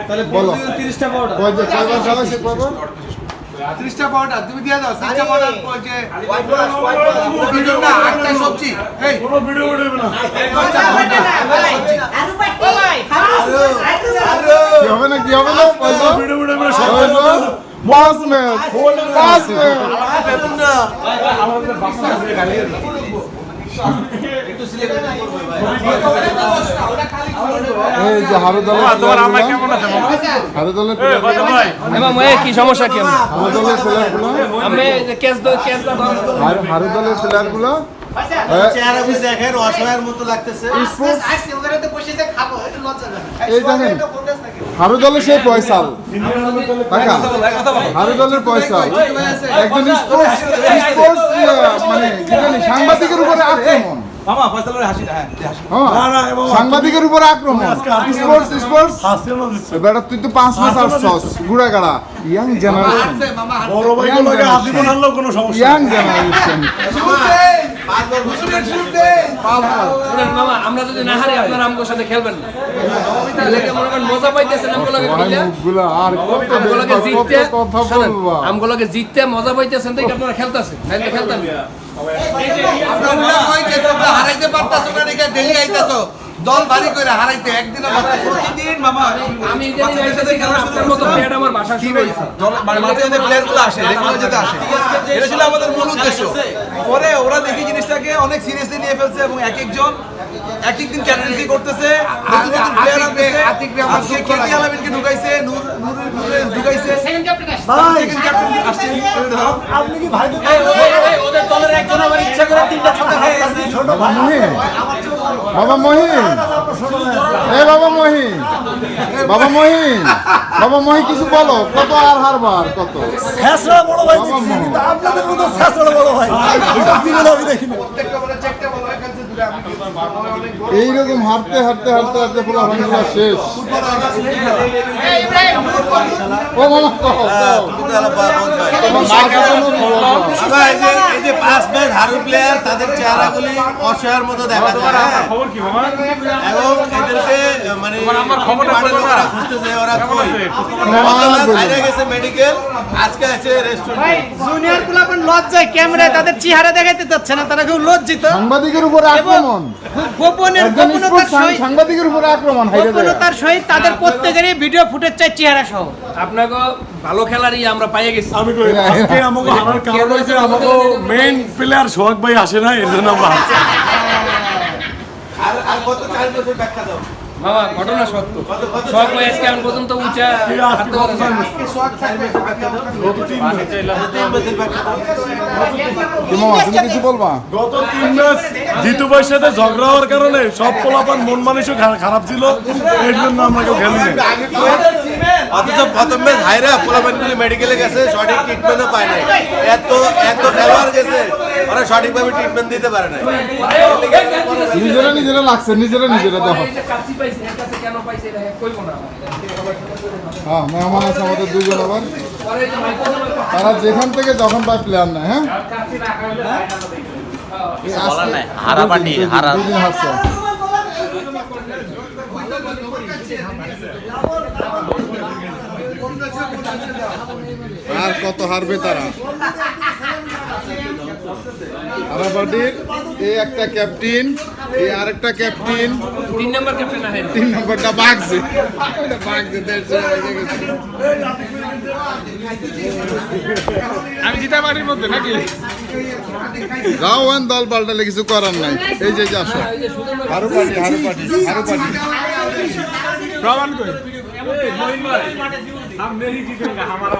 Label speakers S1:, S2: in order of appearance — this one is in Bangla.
S1: তাহলে বলো 30টা পাউডার কয়বার খাওয়াইছে কয়বার
S2: 30টা পাউডার তুমি দিয়ে দাও 30টা পাউডার কইছে ভিডিও না একটা সবজি এই
S1: কোনো ভিডিও করবে না কি হবে না পয়সা ভিডিও করবে সব বস মে আমাদের বাসা আছে গালি এই যে হারুদলে তোমার আমা কেমন আছে মামা হারুদলে
S3: মামা কি সমস্যা কি
S1: হারুদলে ছেলেগুলো
S3: আমি যে কেস দাও
S1: হারুদলে ছেলেগুলো
S2: চেহারা বুঝে দেখেন অসহায়ের মতো লাগতেছে
S4: আজকে ওখানে বসে যে খাবো একটু লজ্জা লাগে
S1: এই দেখেন হারুদলে সেই পয়সা টাকা হারুদলের পয়সা একজন স্পোর্টস মানে যেখানে সাংবাদিকের উপরে আক্রমণ
S2: মামা ফয়সালের হাসি হ্যাঁ
S1: সাংবাদিকের উপর আক্রমণ স্পোর্টস বেটা তুই তো 5 মাস আসছস গুড়া গাড়া ইয়াং জেনারেশন
S2: বড় ভাই গুলোকে হাসি বানালো কোনো সমস্যা
S1: ইয়াং জেনারেশন
S3: মামা আমরা যদি না হারি আপনারা আমগোর সাথে খেলবেন না লেগে মনে করেন মজা পাইতেছেন আমগুলোকে খেলে
S1: আর
S3: আমগুলোকে জিততে
S1: কথা বলবা
S3: আমগুলোকে জিততে মজা পাইতেছেন তাই আপনারা খেলতেছেন নাইলে খেলতেন না
S2: আপনারা কইতে তোমরা হারাইতে পারতাছো না দেখে ডেলি আইতাছো দল ভারী করে হারাইতে একদিনও প্রতিদিন মামা
S3: আমি জানি আইতাছি কারণ আপনার মতো প্লেয়ার আমার বাসা শুরু হইছে
S2: মানে মাঝে যে প্লেয়ারগুলো আসে রেগুলার যেতে আসে এটা ছিল আমাদের মূল উদ্দেশ্য পরে ওরা দেখি জিনিসটাকে অনেক সিরিয়াসলি নিয়ে ফেলছে এবং এক একজন এক একদিন ক্যাপ্টেন্সি করতেছে নতুন নতুন প্লেয়ার আনতেছে আজকে কেটি আলামিনকে ঢুকাইছে নূরে ঢুকাইছে সেকেন্ড ক্যাপ্টেন আসছে
S4: আপনি কি ভাই
S2: ওদের দলের একজন আবার ইচ্ছা করে তিনটা ছক্কা খাইছে ছোট
S1: বাবা মহিন বাবা মহিন কিছু বলো কত আর হারবার কত
S4: ছেঁচড়া বড় ভাই দেখছি কিন্তু আপনাদের মতো ছেঁচড়া বড় ভাই এটা জীবনে আমি দেখিনি
S1: এইরকম হারতে পোলা ভাঙা শেষ ও মামা
S2: এই যে 5 ম্যাচ হারু প্লেয়ার তাদের চেহারাগুলি অসহায়ের মতো দেখা যায় এবং এদেরকে মানে আমার খবরটা খুঁজতেছে ওরা কই বাইরে গেছে মেডিকেল আজকে আছে রেস্টুরেন্ট
S4: জুনিয়র ক্লাবের লজ্জায় ক্যামেরায় তাদের চেহারা দেখাইতে যাচ্ছে না তারা খুব লজ্জিত
S1: সাংবাদিকের উপর আক্রমণ সাংবাদিকের উপর আক্রমণ
S4: গোপনতার সহিত তাদের প্রত্যেকেরই ভিডিও ফুটেজ চাই চেহারা সহ
S3: আপনাকে ভালো খেলারই আমরা পাইয়ে গেছি
S5: আমি কই আজকে আমাকে হারার কারণ হইছে আমাকে মেইন প্লেয়ার সোহাগ ভাই আসে না এর জন্য আমরা হারছি
S2: আর কত 4 বছর ব্যাখ্যা দাও
S3: মামা ঘটনা সত্য সব ভাই আজকে এখন পর্যন্ত উঁচা হাঁটতে পারছে না
S1: তুমি কিছু বলবা
S5: গত 3 ম্যাচ জিতু ভাইয়ের সাথে ঝগড়া হওয়ার কারণে সব পোলাপান মন মানসিক খারাপ ছিল এর জন্য আমরা কেউ খেলিনি
S2: অথচ প্রথম ম্যাচ হাইরা পোলাপানগুলি মেডিকেলে গেছে সঠিক ট্রিটমেন্টও পায় নাই এত খেলোয়াড় গেছে ওরা সঠিকভাবে ট্রিটমেন্ট দিতে পারে না
S1: নিজেরা লাগছে নিজেরা দেখো হ্যাঁ মেহমান আছে আমাদের দুজন আবার তারা যেখান থেকে যখন পায় প্লেয়ার না হ্যাঁ দুদিন হারছে আর কত হারবে তারা হারাবাটির এই একটা ক্যাপ্টেন এই আরেকটা ক্যাপ্টেন
S3: 3 নম্বর ক্যাপ্টেন আহেন
S1: 3 নম্বরটা বাগছে
S3: আমি জিতা বাড়ির মধ্যে নাকি
S1: যাও দল পাল্টালে কিছু করার নাই এই যে আসো হারু পাটি
S3: প্রমাণ কই मोइन भाई हम नहीं जीतेंगे हमारा